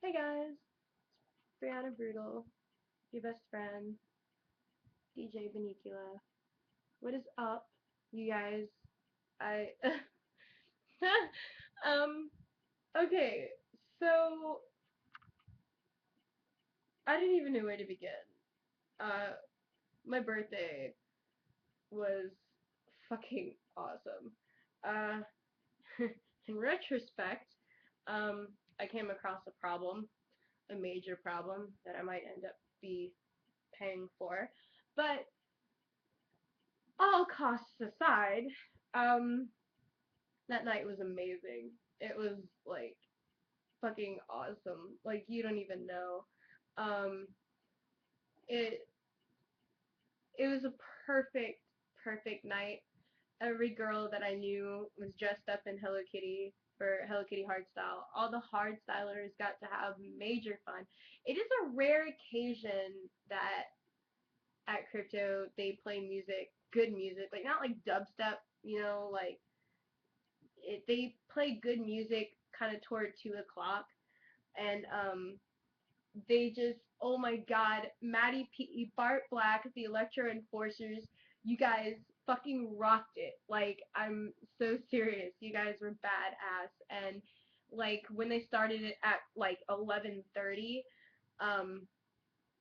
Hey guys, Brianna Brutal, your best friend, DJ Benicula. What is up, you guys? I um okay, so I didn't even know where to begin. Uh my birthday was fucking awesome. Uh in retrospect, I came across a problem, a major problem that I might end up be paying for. But all costs aside, um that night was amazing. It was like fucking awesome. Like you don't even know. Um, it it was a perfect perfect night. Every girl that I knew was dressed up in Hello Kitty for Hello Kitty hardstyle. All the hardstylers got to have major fun. It is a rare occasion that at crypto they play music, good music, like not like dubstep, like they play good music kind of toward 2 o'clock, and they just, oh my god, Maddie P, Bart Black, the Electro Enforcers, you guys fucking rocked it. Like, I'm so serious. You guys were badass. And like when they started it at like 11:30, um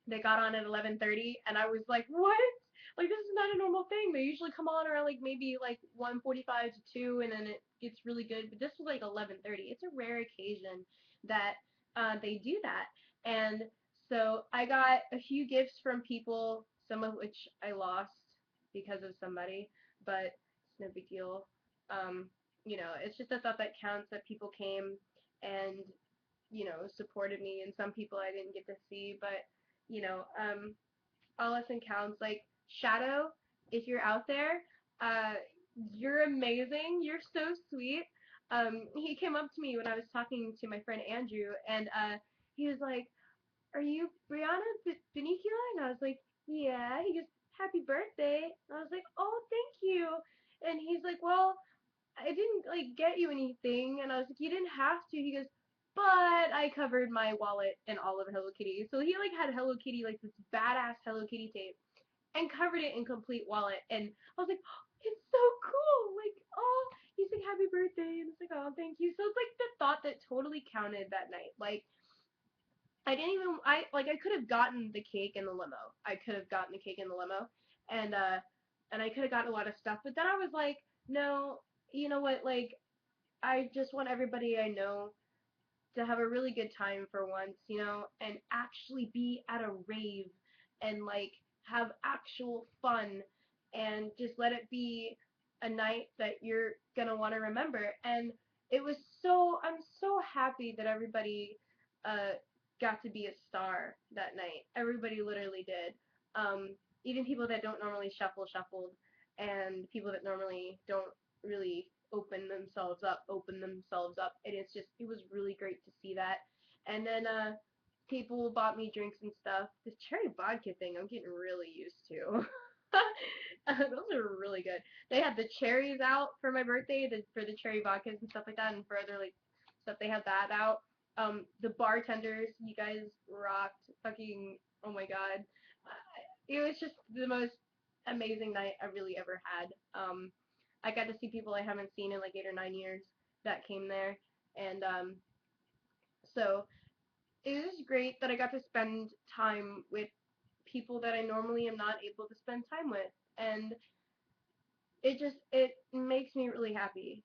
they got on at 11:30 and I was like, "What? Like this is not a normal thing. They usually come on around like maybe like 1:45 to 2 and then it gets really good, but this was like 11:30. It's a rare occasion that they do that." And so I got a few gifts from people, some of which I lost because of somebody, but it's no big deal. Um, it's just a thought that counts that people came and supported me, and some people I didn't get to see, but all lesson counts. Like Shadow, if you're out there, uh, you're amazing. You're so sweet. He came up to me when I was talking to my friend Andrew, and he was like, "Are you Brianna Benicula?" And I was like, "Yeah." He goes, "Happy birthday." And I was like, "Oh, thank you." And he's like, "Well, I didn't like get you anything," and I was like, "You didn't have to." He goes, "But I covered my wallet in all of Hello Kitty." So he like had Hello Kitty, like this badass Hello Kitty tape, and covered it in complete wallet. And I was like, oh, "It's so cool!" Like, oh, he's like, "Happy birthday," and it's like, "Oh, thank you." So it's like the thought that totally counted that night. Like, I didn't even I could have gotten the cake in the limo. I could have gotten the cake in the limo, and I could have gotten a lot of stuff. But then I was like, no, you know what? Like, I just want everybody I know to have a really good time for once, and actually be at a rave and like have actual fun and just let it be a night that you're gonna want to remember. And I'm so happy that everybody uh got to be a star that night. Everybody literally did. Even people that don't normally shuffled, and people that normally don't really open themselves up, and it was really great to see that. And then people bought me drinks and stuff. This cherry vodka thing I'm getting really used to. Those are really good. They had the cherries out for my birthday, for the cherry vodkas and stuff like that, and for other like stuff they had that out. The bartenders, you guys rocked. Fucking, oh my god. It was just the most amazing night I really ever had. I got to see people I haven't seen in like 8 or 9 years that came there, and so it was great that I got to spend time with people that I normally am not able to spend time with, and it makes me really happy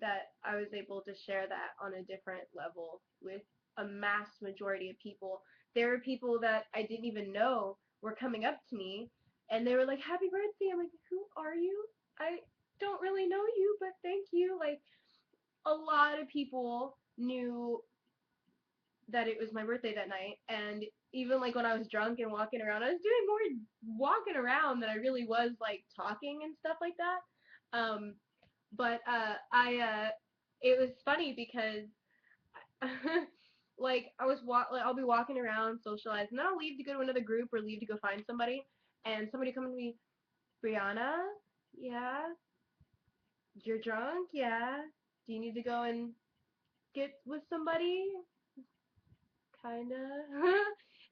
that I was able to share that on a different level with a mass majority of people. There were people that I didn't even know were coming up to me, and they were like, "Happy birthday." I'm like, "Who are you? I don't really know you, but thank you." Like, a lot of people knew that it was my birthday that night, and even like when I was drunk and walking around, I was doing more walking around than I really was like talking and stuff like that. But it was funny because like I'll be walking around, socializing, and then I'll leave to go to another group or leave to go find somebody, and somebody come to me, "Brianna, yeah, you're drunk, yeah. Do you need to go and get with somebody?" kinda,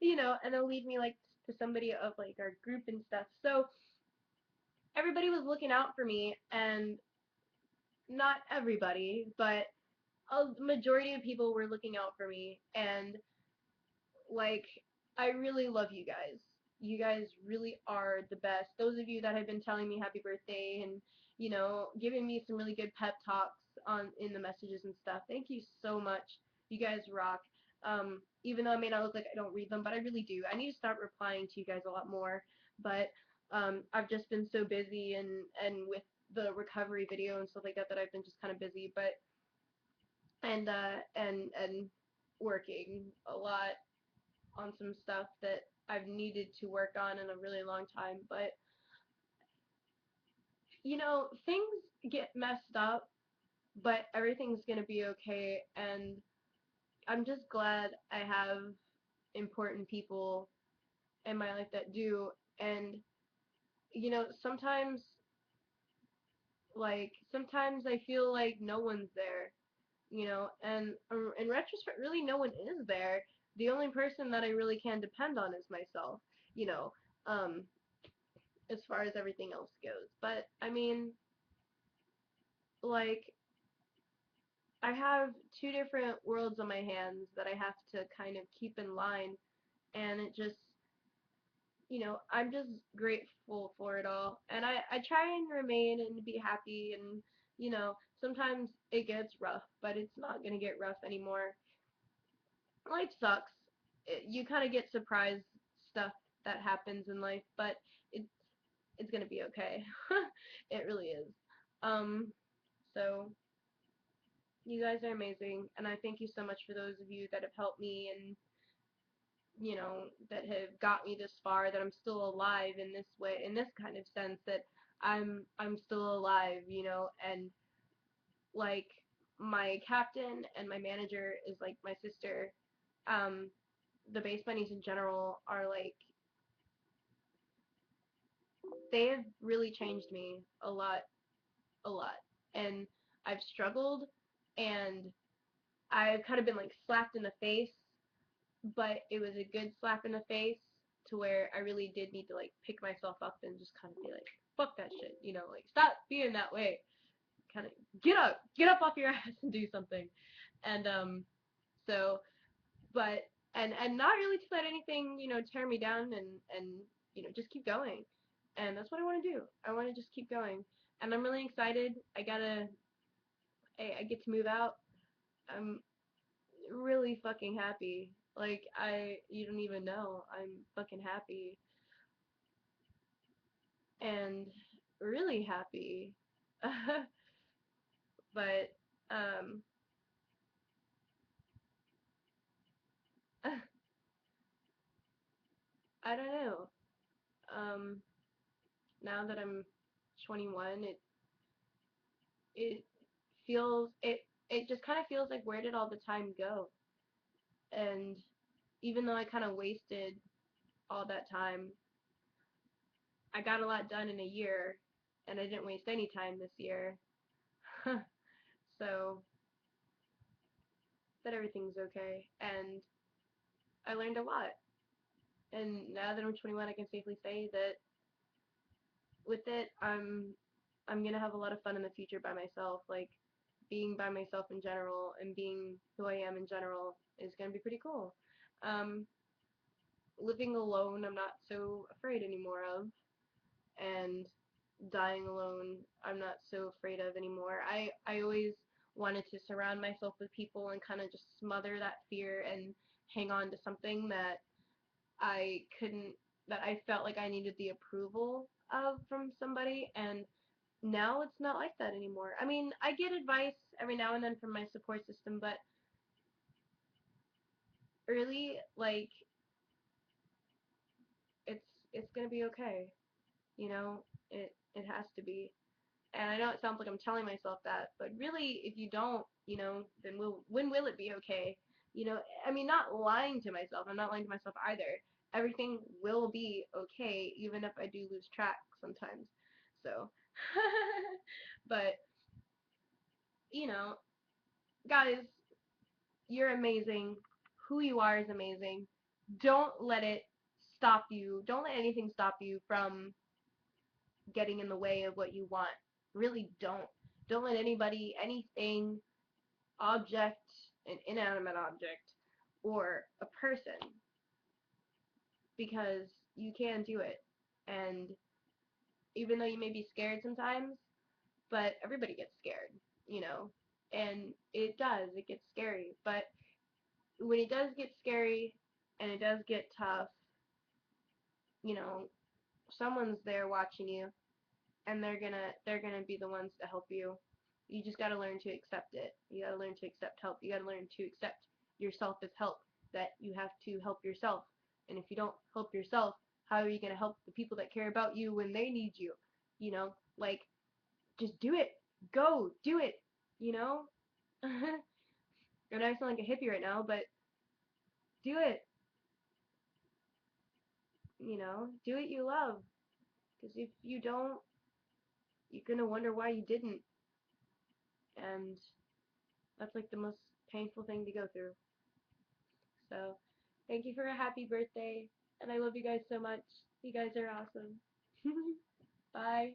you know, and they'll lead me like to somebody of like our group and stuff. So everybody was looking out for me, and not everybody, but a majority of people were looking out for me, and like, I really love you guys. You guys really are the best. Those of you that have been telling me happy birthday and, you know, giving me some really good pep talks on in the messages and stuff. Thank you so much. You guys rock. Even though it may not look like I don't read them, but I really do. I need to start replying to you guys a lot more. But I've just been so busy and with the recovery video and stuff like that that I've been just kind of busy. But and working a lot on some stuff that I've needed to work on in a really long time. But, you know, things get messed up, but everything's going to be okay. And I'm just glad I have important people in my life that do. And, you know, sometimes I feel like no one's there, you know, and in retrospect, really no one is there. The only person that I really can depend on is myself, you know. Um, as far as everything else goes. But I mean, like, I have two different worlds on my hands that I have to kind of keep in line, and it just, you know, I'm just grateful for it all. And I try and remain and be happy, and, you know, sometimes it gets rough, but it's not going to get rough anymore. Life sucks. You kind of get surprised stuff that happens in life, but it's it's gonna be okay. It really is. Um, so you guys are amazing, and I thank you so much for those of you that have helped me and, you know, that have got me this far, that I'm still alive in this way, in this kind of sense, that I'm still alive, you know, and like my captain and my manager is like my sister. Um, the base bunnies in general are like, they have really changed me a lot, and I've struggled, and I've kind of been like slapped in the face, but it was a good slap in the face to where I really did need to like pick myself up and just kind of be like, fuck that shit, you know, like stop being that way. Kind of get up off your ass and do something. And so, but and not really to let anything, you know, tear me down, and you know, just keep going. And that's what I want to do. I want to just keep going. And I'm really excited. I get to move out. I'm really fucking happy. Like, you don't even know. I'm fucking happy and really happy. But um I don't know. Um now that I'm 21, it it just kind of feels like, where did all the time go? And even though I kind of wasted all that time, I got a lot done in a year, and I didn't waste any time this year. So, that everything's okay, and I learned a lot. And now that I'm 21, I can safely say that with it, I'm gonna have a lot of fun in the future by myself. Like, being by myself in general and being who I am in general is gonna be pretty cool. Um, Living alone, I'm not so afraid anymore of, and dying alone, I'm not so afraid of anymore. I always wanted to surround myself with people and kind of just smother that fear and hang on to something that I couldn't, that I felt like I needed the approval of from somebody, and now it's not like that anymore. I mean, I get advice every now and then from my support system, but really, like, it's it's gonna be okay, you know? It has to be. And I know it sounds like I'm telling myself that, but really, if you don't, you know, then when will it be okay? You know, I mean, not lying to myself. I'm not lying to myself either. Everything will be okay, even if I do lose track sometimes. So, but, you know, guys, you're amazing. who you are is amazing. Don't let it stop you. Don't let anything stop you from getting in the way of what you want. Really don't. Don't let anybody, anything, object, an inanimate object, or a person, because you can do it. And even though you may be scared sometimes, but everybody gets scared, you know, and it does, it gets scary. But when it does get scary and it does get tough, you know, someone's there watching you, and they're gonna be the ones to help you. You just gotta learn to accept it. You gotta learn to accept help. You gotta learn to accept yourself as help. That you have to help yourself. And if you don't help yourself, how are you gonna help the people that care about you when they need you? You know, like, just do it. Go do it. You know. And I sound like a hippie right now, but do it. You know, do what you love. Because if you don't, you're gonna wonder why you didn't. And that's like the most painful thing to go through. So, thank you for a happy birthday, and I love you guys so much. You guys are awesome. Bye.